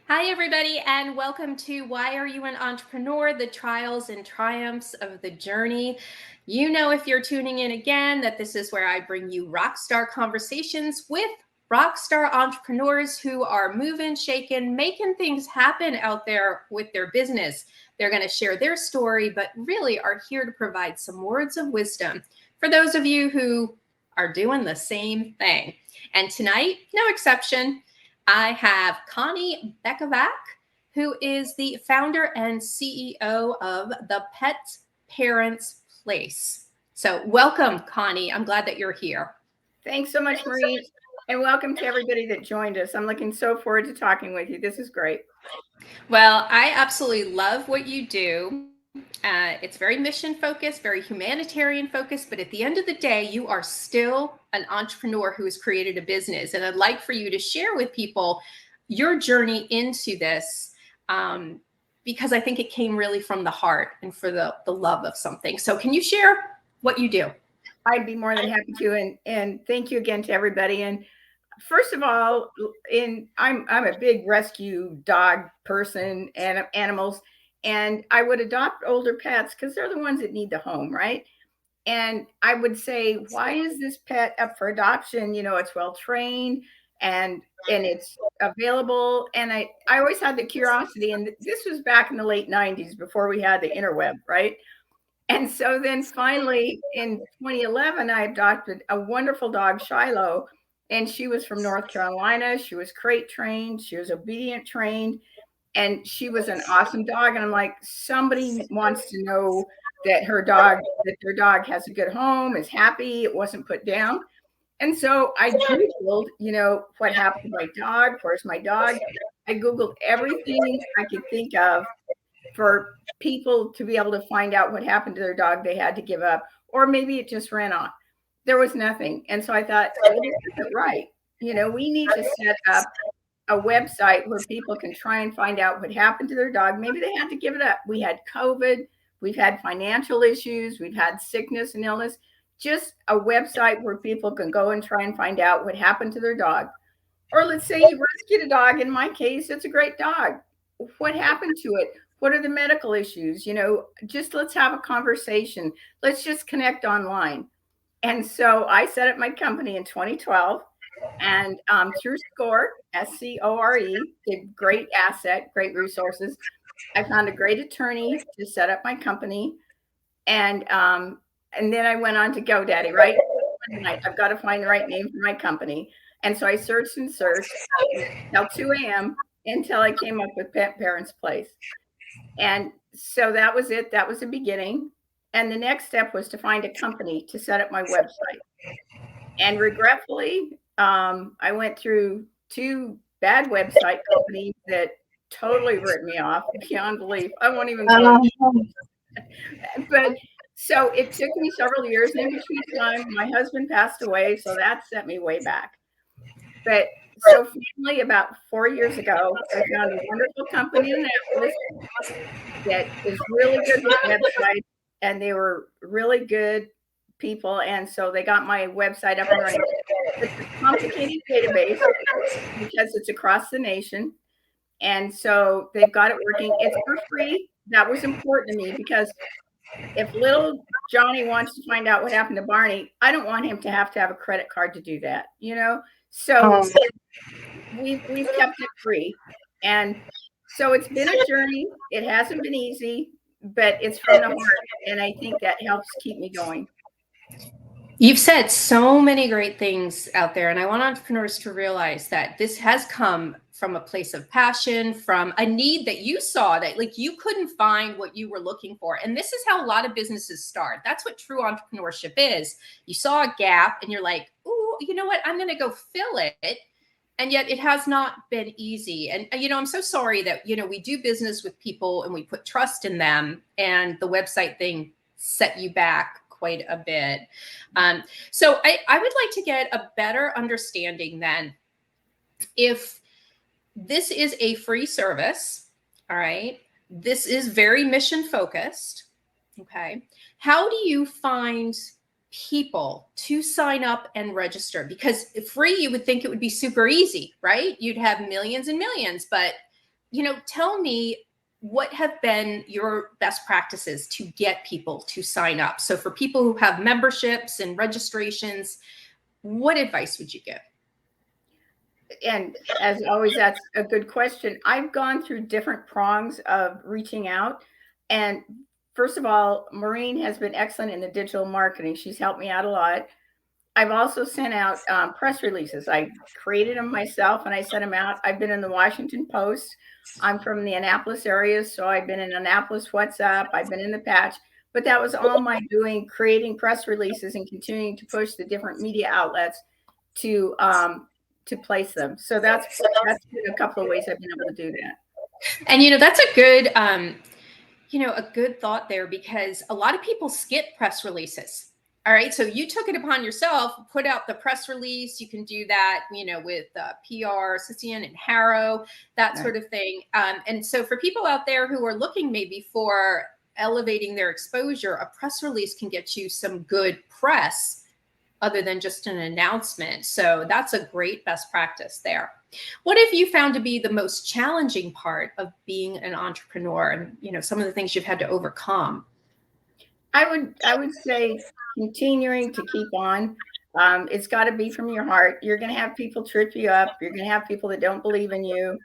Hi, everybody, and welcome to Why Are You an Entrepreneur? The Trials and Triumphs of the Journey. You know, if you're tuning in again, that this is where I bring you rockstar conversations with rockstar entrepreneurs who are moving, shaking, making things happen out there with their business. They're going to share their story, but really are here to provide some words of wisdom for those of you who are doing the same thing. And tonight, no exception. I have Connie Bekavac, who is the founder and CEO of the Pet Parents Place. So, welcome, Connie. I'm glad that you're here. Thanks so much, Marie, and welcome to everybody that joined us. I'm looking so forward to talking with you. This is great. Well, I absolutely love what you do. It's very mission focused, very humanitarian focused, but at the end of the day, you are still an entrepreneur who has created a business. And I'd like for you to share with people your journey into this because I think it came really from the heart and for the love of something. So, can you share what you do? I'd be more than happy to, and thank you again to everybody. And first of all, I'm a big rescue dog person and animals, and I would adopt older pets because they're the ones that need the home, right? And I would say, why is this pet up for adoption? You know, it's well trained and it's available. And I always had the curiosity, and this was back in the late 90s before we had the interweb, right? And so then finally in 2011, I adopted a wonderful dog, Shiloh, and she was from North Carolina. She was crate trained, she was obedient trained, and she was an awesome dog. And I'm like, somebody wants to know that their dog has a good home, is happy, it wasn't put down. And so I Googled, what happened to my dog? Where's my dog? I Googled everything I could think of for people to be able to find out what happened to their dog they had to give up, or maybe it just ran off. There was nothing. And so I thought, well, this isn't right. We need to set up a website where people can try and find out what happened to their dog. Maybe they had to give it up. We had COVID, we've had financial issues, we've had sickness and illness. Just a website where people can go and try and find out what happened to their dog. Or let's say you rescued a dog. In my case, it's a great dog. What happened to it? What are the medical issues? Just let's have a conversation. Let's just connect online. And so I set up my company in 2012, and through SCORE, SCORE, a great asset, great resources. I found a great attorney to set up my company, and then I went on to GoDaddy. Right, I've got to find the right name for my company, and so I searched and searched till 2 a.m. until I came up with Pet Parents Place. And so that was it. That was the beginning. And the next step was to find a company to set up my website. And regretfully, I went through two bad website companies that totally ripped me off beyond belief. I won't even go into it. But so it took me several years. And in between time, my husband passed away. So that set me way back. But so finally, about 4 years ago, I found a wonderful company in Annapolis that is really good with websites, and they were really good people. And so they got my website up and running. It's a complicated database because it's across the nation. And so they've got it working. It's for free. That was important to me because if little Johnny wants to find out what happened to Barney, I don't want him to have a credit card to do that, So we've kept it free. And so it's been a journey. It hasn't been easy, but it's from the heart. And I think that helps keep me going. You've said so many great things out there, and I want entrepreneurs to realize that this has come from a place of passion, from a need that you saw that like you couldn't find what you were looking for. And this is how a lot of businesses start. That's what true entrepreneurship is. You saw a gap and you're like, "Ooh, you know what? I'm going to go fill it." And yet it has not been easy. And I'm so sorry that we do business with people and we put trust in them, and the website thing set you back quite a bit. So I would like to get a better understanding then, if this is a free service, all right, this is very mission focused, okay, how do you find people to sign up and register? Because free, you would think it would be super easy, right? You'd have millions and millions, but tell me what have been your best practices to get people to sign up. So for people who have memberships and registrations, what advice would you give? And as always, that's a good question. I've gone through different prongs of reaching out. And first of all, Maureen has been excellent in the digital marketing. She's helped me out a lot. I've also sent out press releases. I created them myself and I sent them out. I've been in the Washington Post. I'm from the Annapolis area, so I've been in Annapolis What's Up. I've been in the Patch, but that was all my doing, creating press releases and continuing to push the different media outlets to place them. So that's been a couple of ways I've been able to do that. And that's a good a good thought there, because a lot of people skip press releases. All right. So you took it upon yourself, put out the press release. You can do that, with PR, Sicilian and Harrow, that sort of thing. And so for people out there who are looking maybe for elevating their exposure, a press release can get you some good press other than just an announcement. So that's a great best practice there. What have you found to be the most challenging part of being an entrepreneur, and some of the things you've had to overcome? I would say continuing to keep on. It's got to be from your heart. You're going to have people trip you up. You're going to have people that don't believe in you.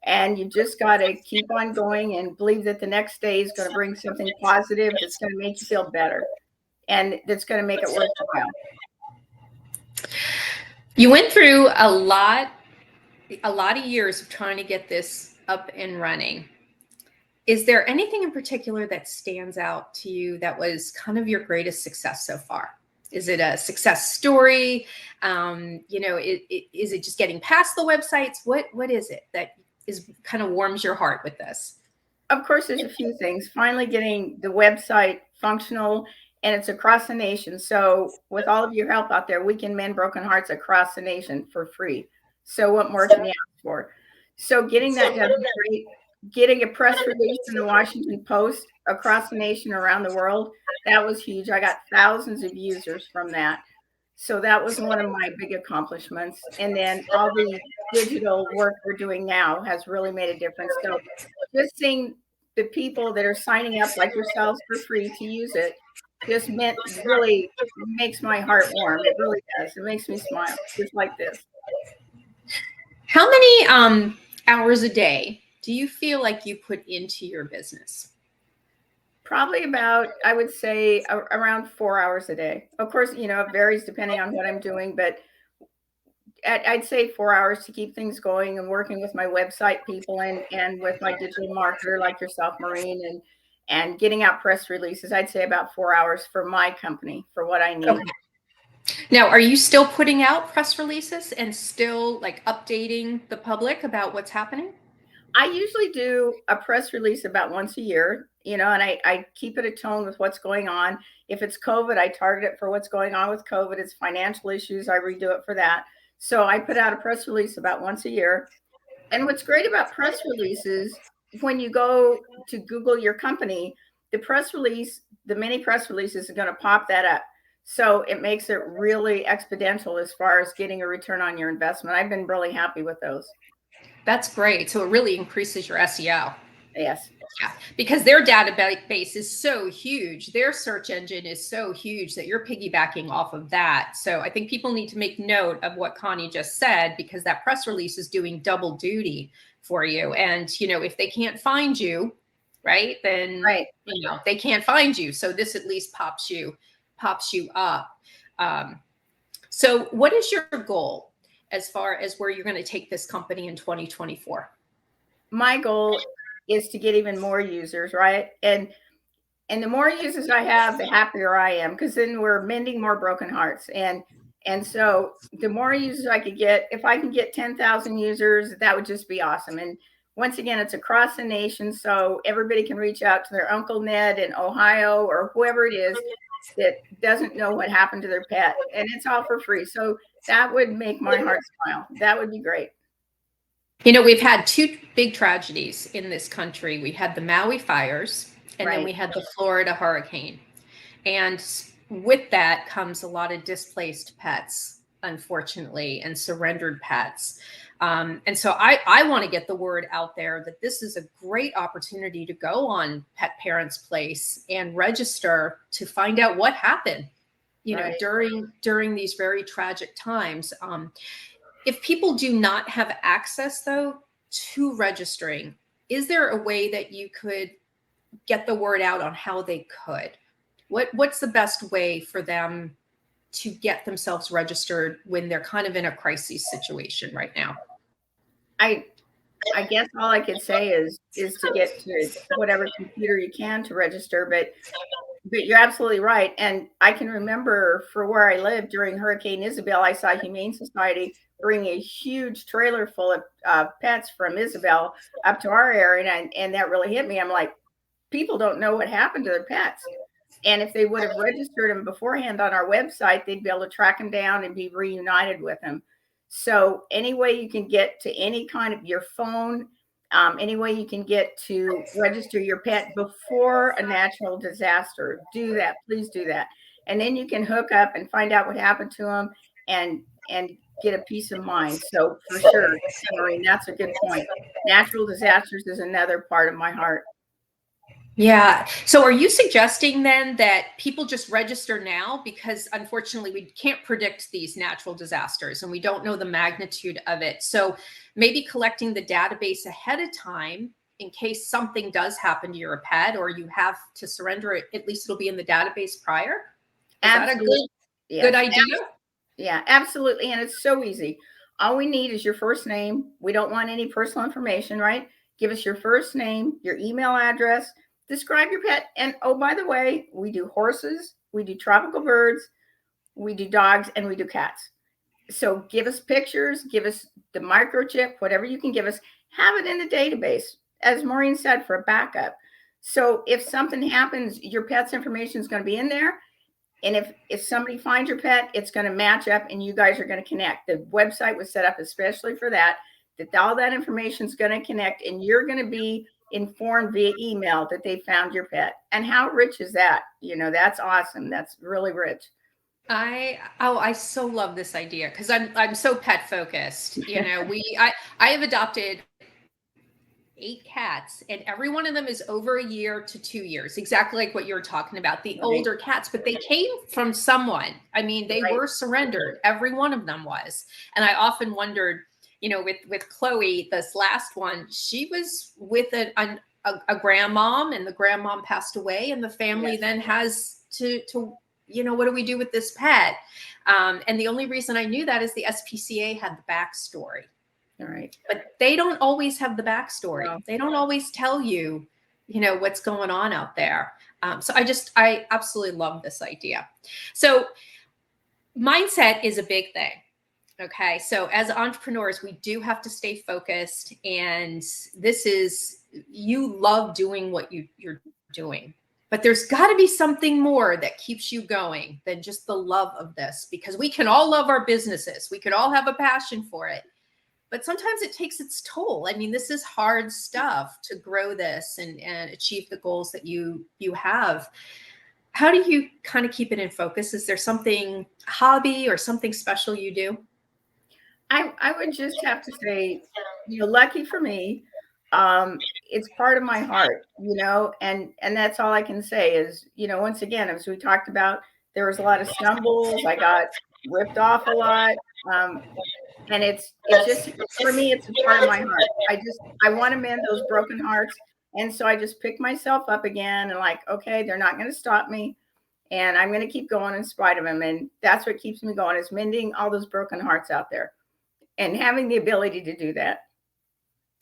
And you just got to keep on going and believe that the next day is going to bring something positive that's going to make you feel better and that's going to make it worthwhile. You went through a lot of years of trying to get this up and running. Is there anything in particular that stands out to you that was kind of your greatest success so far? Is it a success story? Is it just getting past the websites? What is it that is kind of warms your heart with this? Of course, there's a few things. Finally getting the website functional, and it's across the nation. So with all of your help out there, we can mend broken hearts across the nation for free. So what more can you ask for? So getting that done is great. Getting a press release in the Washington Post across the nation, around the world, that was huge. I got thousands of users from that. So that was one of my big accomplishments. And then all the digital work we're doing now has really made a difference. So just seeing the people that are signing up like yourselves for free to use it just really makes my heart warm. It really does. It makes me smile, just like this. How many hours a day do you feel like you put into your business? Probably about, I would say, around 4 hours a day. Of course, it varies depending on what I'm doing, but I'd say 4 hours to keep things going and working with my website people and with my digital marketer like yourself, Maureen, and getting out press releases. I'd say about 4 hours for my company for what I need. Okay. Now, are you still putting out press releases and still like updating the public about what's happening? I usually do a press release about once a year, and I keep it a tone with what's going on. If it's COVID, I target it for what's going on with COVID. It's financial issues, I redo it for that. So I put out a press release about once a year. And what's great about press releases, when you go to Google your company, the mini press releases are going to pop that up. So it makes it really exponential as far as getting a return on your investment. I've been really happy with those. That's great. So it really increases your SEO. Yes. Yeah, because their database is so huge. Their search engine is so huge that you're piggybacking off of that. So I think people need to make note of what Connie just said, because that press release is doing double duty for you. And, if they can't find you, right, then, right. They can't find you. So this at least pops you up. So what is your goal as far as where you're going to take this company in 2024? My goal is to get even more users, right? And the more users I have, the happier I am, because then we're mending more broken hearts. And so the more users I could get, if I can get 10,000 users, that would just be awesome. And once again, it's across the nation, so everybody can reach out to their Uncle Ned in Ohio or whoever it is that doesn't know what happened to their pet, and it's all for free. So that would make my heart smile. That would be great. We've had two big tragedies in this country. We had the Maui fires, and then we had the Florida hurricane. And with that comes a lot of displaced pets, unfortunately, and surrendered pets. And so I want to get the word out there that this is a great opportunity to go on Pet Parents Place and register to find out what happened, Right. during these very tragic times. If people do not have access, though, to registering, is there a way that you could get the word out on how they could? What's the best way for them to get themselves registered when they're kind of in a crisis situation right now? I I guess all I could say is to get to whatever computer you can to register, but you're absolutely right. And I can remember for where I lived during Hurricane Isabel, I saw Humane Society bring a huge trailer full of pets from Isabel up to our area, and that really hit me. I'm like, people don't know what happened to their pets. And if they would have registered them beforehand on our website, they'd be able to track them down and be reunited with them. So any way you can get to any kind of your phone, any way you can get to register your pet before a natural disaster, do that. Please do that. And then you can hook up and find out what happened to them and get a peace of mind. So for sure, Maureen, that's a good point. Natural disasters is another part of my heart. Yeah. So are you suggesting then that people just register now? Because unfortunately, we can't predict these natural disasters and we don't know the magnitude of it. So maybe collecting the database ahead of time in case something does happen to your pet or you have to surrender it, at least it'll be in the database prior. Is that a Absolutely. good Yes. idea? Yeah, absolutely. And it's so easy. All we need is your first name. We don't want any personal information, right? Give us your first name, your email address, describe your pet. And oh, by the way, we do horses, we do tropical birds, we do dogs, and we do cats. So give us pictures, give us the microchip, whatever you can give us, have it in the database, as Maureen said, for a backup. So if something happens, your pet's information is going to be in there. And if somebody finds your pet, it's going to match up and you guys are going to connect. The website was set up especially for that all that information is going to connect and you're going to be informed via email that they found your pet. And how rich is that? That's awesome. That's really rich. I so love this idea because I'm so pet focused. I have adopted 8 cats, and every one of them is over a year to 2 years, exactly like what you're talking about, the Right. older cats, but they came from someone. I mean, they Right. were surrendered. Every one of them was. And I often wondered, with Chloe, this last one, she was with a grandmom, and the grandmom passed away, and the family Yes. then has to what do we do with this pet? And the only reason I knew that is the SPCA had the backstory. All right. But they don't always have the backstory. No. They don't always tell you, what's going on out there. So I absolutely love this idea. So mindset is a big thing. Okay. So as entrepreneurs, we do have to stay focused. And you love doing what you're doing. But there's got to be something more that keeps you going than just the love of this, because we can all love our businesses. We could all have a passion for it. But sometimes it takes its toll. I mean, this is hard stuff to grow this and achieve the goals that you have. How do you kind of keep it in focus? Is there something hobby or something special you do? I would just have to say, lucky for me, it's part of my heart, and that's all I can say is, once again, as we talked about, there was a lot of stumbles. I got ripped off a lot. And it's just, for me, it's a part of my heart. I want to mend those broken hearts. And so I just pick myself up again and like, okay, they're not going to stop me. And I'm going to keep going in spite of them. And that's what keeps me going, is mending all those broken hearts out there and having the ability to do that.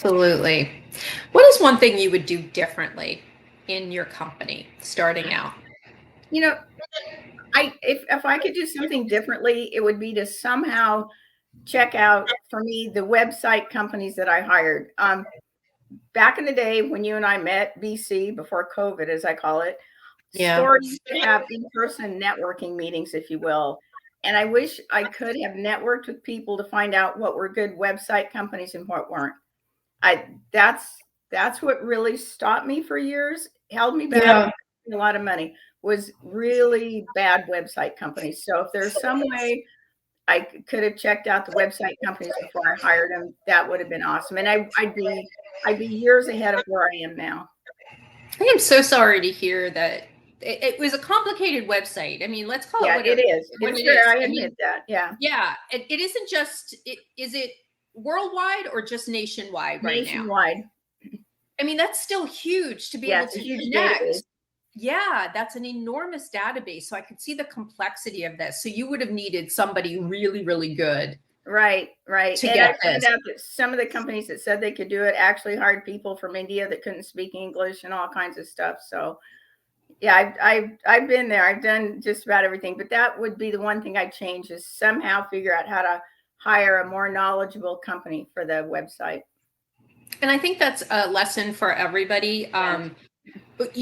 Absolutely. What is one thing you would do differently in your company starting out? If I could do something differently, it would be to somehow check out, for me, the website companies that I hired. Back in the day when you and I met, BC, before COVID, as I call it, stores used to have in-person networking meetings, if you will. And I wish I could have networked with people to find out what were good website companies and what weren't. That's what really stopped me for years, held me back a lot of money, was really bad website companies. So if there's some way I could have checked out the website companies before I hired them, that would have been awesome. And I'd be years ahead of where I am now. I am so sorry to hear that. It was a complicated website. I mean, let's call it what it is. what It's it fair. is. I I admit mean, that. Yeah. yeah, it isn't just, is it worldwide or just nationwide right now? Nationwide. I mean, that's still huge to be Yeah, able it's a to huge connect. database. Yeah, that's an enormous database. So I could see the complexity of this. So you would have needed somebody really, really good Right. to And I get found this. out that some of the companies that said they could do it actually hired people from India that couldn't speak English and all kinds of stuff. So yeah, I've been there. I've done just about everything, but that would be the one thing I'd change, is somehow figure out how to hire a more knowledgeable company for the website. And I think that's a lesson for everybody. Yeah. But,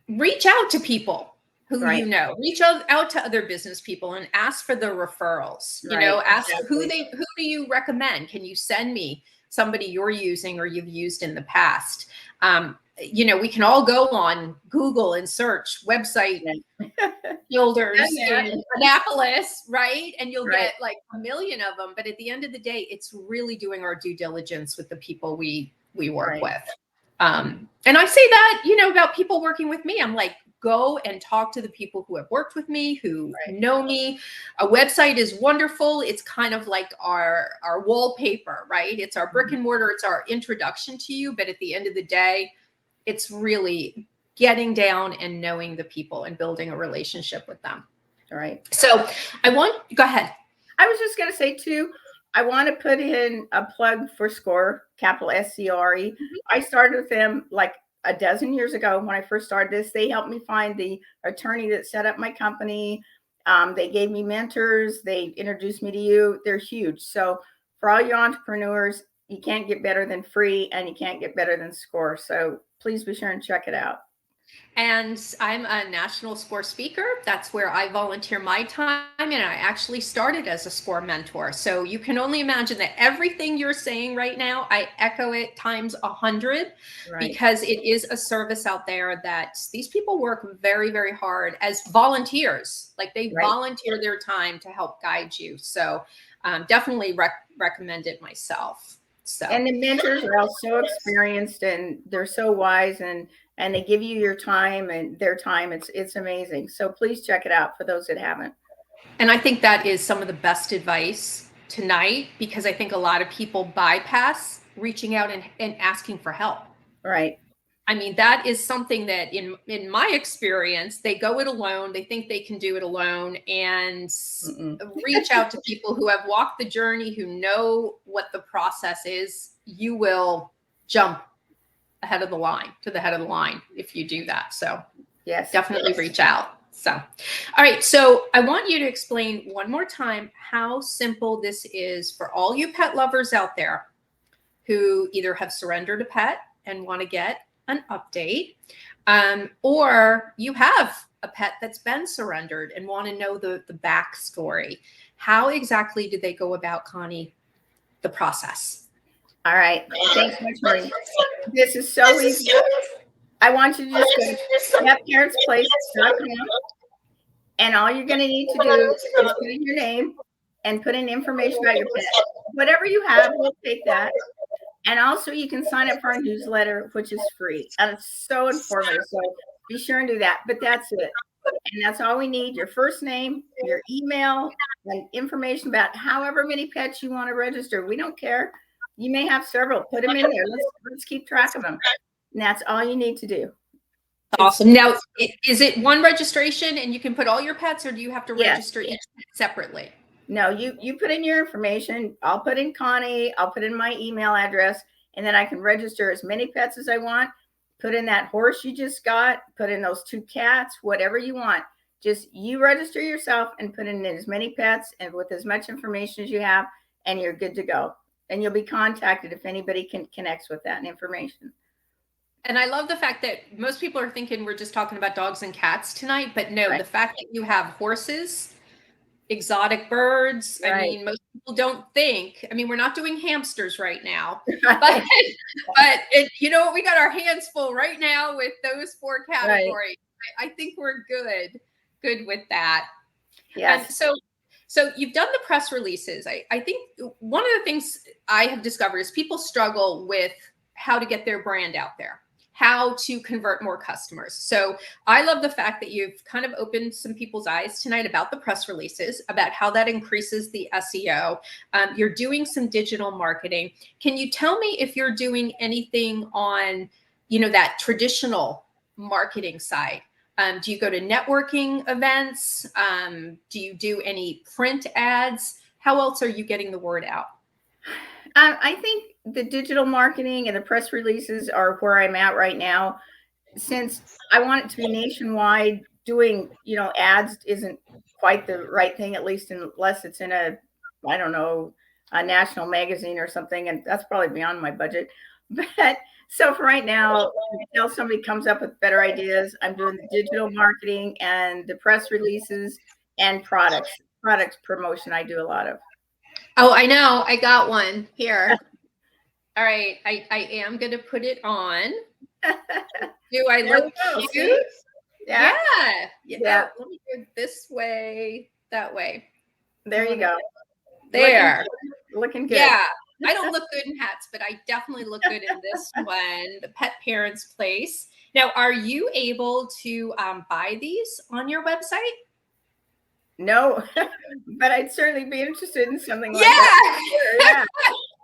reach out to people who Right. reach out to other business people and ask for the referrals. Right. Ask Exactly. who do you recommend? Can you send me somebody you're using or you've used in the past? We can all go on Google and search website builders in Annapolis, right? And you'll Right. get like a million of them. But at the end of the day, it's really doing our due diligence with the people we work Right. with. And I say that, about people working with me. I'm like, go and talk to the people who have worked with me, who know me. A website is wonderful. It's kind of like our wallpaper, right? It's our brick and mortar. It's our introduction to you. But at the end of the day, it's really getting down and knowing the people and building a relationship with them. Right. So go ahead. I was just going to say too, I want to put in a plug for SCORE, capital SCRE. I started with them like a dozen years ago when I first started this. They helped me find the attorney that set up my company. They gave me mentors. They introduced me to you. They're huge. So for all you entrepreneurs, you can't get better than free, and you can't get better than SCORE. So please be sure and check it out. And I'm a national SCORE speaker. That's where I volunteer my time. And I actually started as a SCORE mentor. So you can only imagine that everything you're saying right now, I echo it times 100, because it is a service out there that these people work very, very hard as volunteers. Like they volunteer their time to help guide you. So definitely recommend it myself. So. And the mentors are all so experienced, and they're so wise, and they give you your time and their time. It's amazing. So please check it out for those that haven't. And I think that is some of the best advice tonight, because I think a lot of people bypass reaching out and asking for help. Right. I mean, that is something that in my experience, they go it alone. They think they can do it alone, and reach out to people who have walked the journey, who know what the process is. You will jump ahead of the line, to the head of the line, if you do that. So yes, definitely reach out. So, all right. So I want you to explain one more time how simple this is for all you pet lovers out there who either have surrendered a pet and want to get an update, or you have a pet that's been surrendered and want to know the backstory. How exactly do they go about, Connie, the process? All right. Thanks so much, Marie. This is so easy. I want you to just go to petparentsplace.com, and all you're going to need to do is put in your name and put in information about your pet. Whatever you have, we'll take that. And also you can sign up for our newsletter, which is free. And it's so informative. So be sure and do that. But that's it. And that's all we need: your first name, your email, and information about however many pets you want to register. We don't care. You may have several. Put them in there. Let's keep track of them. And that's all you need to do. Awesome. Now, is it one registration and you can put all your pets, or do you have to register each separately? No, you put in your information. I'll put in Connie. I'll put in my email address, and then I can register as many pets as I want. Put in that horse you just got. Put in those 2 cats, whatever you want. Just you register yourself and put in as many pets and with as much information as you have, and you're good to go. And you'll be contacted if anybody connects with that information. And I love the fact that most people are thinking we're just talking about dogs and cats tonight, but no, the fact that you have horses, exotic birds. I mean, most people don't think, we're not doing hamsters right now, but you know what? We got our hands full right now with those 4 categories. I think we're good with that. Yes. And so So you've done the press releases. I think one of the things I have discovered is people struggle with how to get their brand out there, how to convert more customers. So I love the fact that you've kind of opened some people's eyes tonight about the press releases, about how that increases the SEO. You're doing some digital marketing. Can you tell me if you're doing anything on, that traditional marketing side? Do you go to networking events? Do you do any print ads? How else are you getting the word out? I think the digital marketing and the press releases are where I'm at right now. Since I want it to be nationwide, doing, ads isn't quite the right thing, at least unless it's in I don't know, a national magazine or something. And that's probably beyond my budget. But so for right now, until somebody comes up with better ideas, I'm doing the digital marketing and the press releases and products promotion. I do a lot of. Oh, I know. I got one here. All right. I am going to put it on. Do I look cute? Yeah. Yeah. Let me go this way, that way. There you go. There. Looking good. Yeah. I don't look good in hats, but I definitely look good in this one, the Pet Parents Place. Now, are you able to buy these on your website? No, but I'd certainly be interested in something like that. Yeah.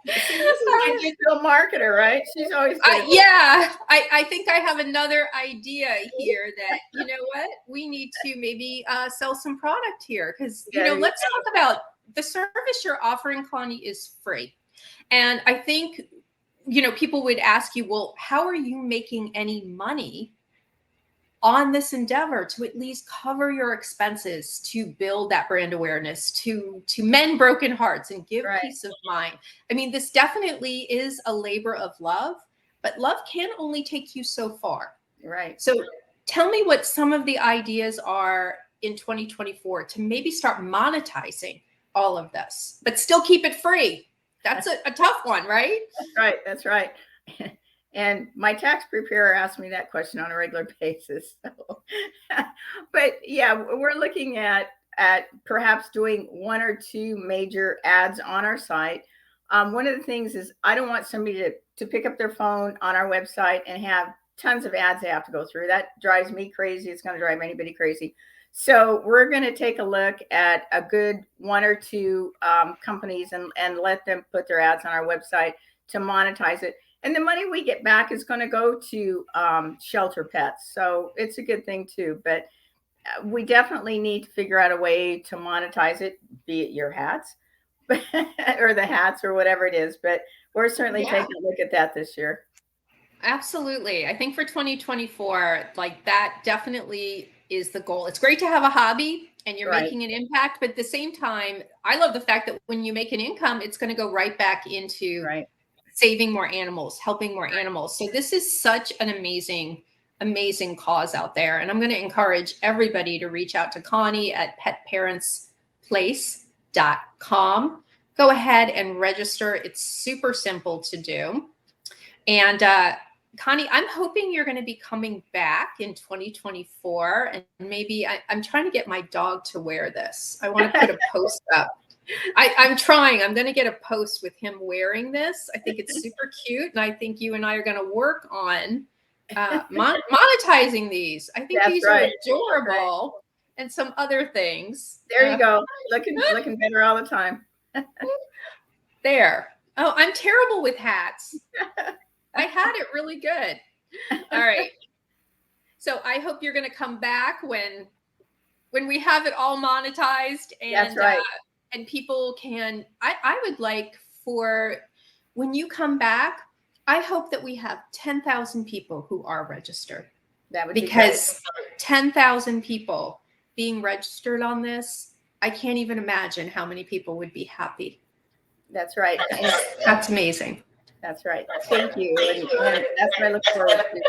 She's a digital marketer, right? She's always I think I have another idea here that, you know what, we need to maybe sell some product here because, let's talk about the service you're offering, Connie, is free. And I think, people would ask you, well, how are you making any money on this endeavor to at least cover your expenses, to build that brand awareness, to mend broken hearts and give peace of mind? I mean, this definitely is a labor of love, but love can only take you so far. Right. So tell me what some of the ideas are in 2024 to maybe start monetizing all of this, but still keep it free. That's a tough one, right? That's right. And my tax preparer asks me that question on a regular basis. So. But yeah, we're looking at perhaps doing one or two major ads on our site. One of the things is I don't want somebody to pick up their phone on our website and have tons of ads they have to go through. That drives me crazy. It's going to drive anybody crazy. So we're going to take a look at a good one or two companies and let them put their ads on our website to monetize it. And the money we get back is going to go to shelter pets. So it's a good thing too. But we definitely need to figure out a way to monetize it, be it your hats or the hats or whatever it is. But we're certainly taking a look at that this year. Absolutely. I think for 2024, like that definitely is the goal. It's great to have a hobby and you're making an impact, but at the same time, I love the fact that when you make an income, it's going to go right back into saving more animals, helping more animals. So this is such an amazing cause out there. And I'm going to encourage everybody to reach out to Connie at petparentsplace.com. Go ahead and register. It's super simple to do. And Connie, I'm hoping you're going to be coming back in 2024. And maybe I'm trying to get my dog to wear this. I want to put a post up. I'm trying. I'm going to get a post with him wearing this. I think it's super cute. And I think you and I are going to work on monetizing these. I think these are adorable and some other things. There you go. Looking better all the time. There. Oh, I'm terrible with hats. I had it really good. All right. So I hope you're going to come back when we have it all monetized and and people can, I would like for when you come back, I hope that we have 10,000 people who are registered. That would because 10,000 people being registered on this, I can't even imagine how many people would be happy. That's right. That's amazing. That's right. Thank you. And that's what I look forward to.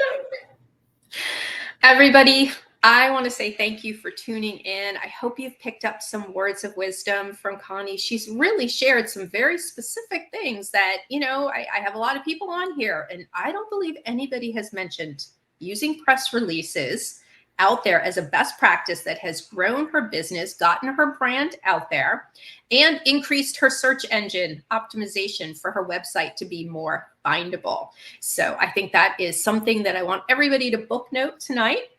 Everybody, I want to say thank you for tuning in. I hope you've picked up some words of wisdom from Connie. She's really shared some very specific things that, I have a lot of people on here, and I don't believe anybody has mentioned using press releases out there as a best practice that has grown her business, gotten her brand out there, and increased her search engine optimization for her website to be more findable. So I think that is something that I want everybody to book note tonight.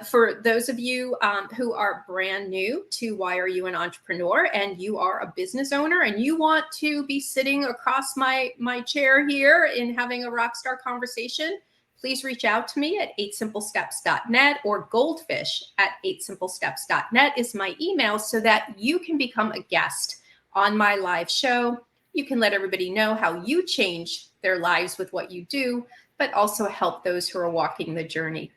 For those of you who are brand new to Why Are You an Entrepreneur, and you are a business owner and you want to be sitting across my chair here and having a rockstar conversation, please reach out to me at 8simplesteps.net, or goldfish@8simplesteps.net is my email, so that you can become a guest on my live show. You can let everybody know how you change their lives with what you do, but also help those who are walking the journey.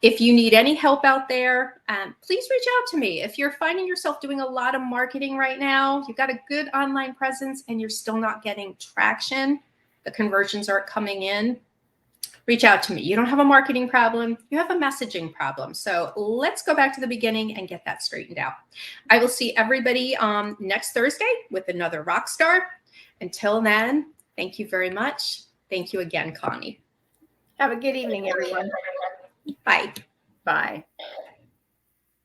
If you need any help out there, please reach out to me. If you're finding yourself doing a lot of marketing right now, you've got a good online presence and you're still not getting traction, the conversions aren't coming in, reach out to me. You don't have a marketing problem, you have a messaging problem. So let's go back to the beginning and get that straightened out. I will see everybody next Thursday with another Rockstar. Until then, thank you very much. Thank you again, Connie. Have a good evening, everyone. Bye. Bye.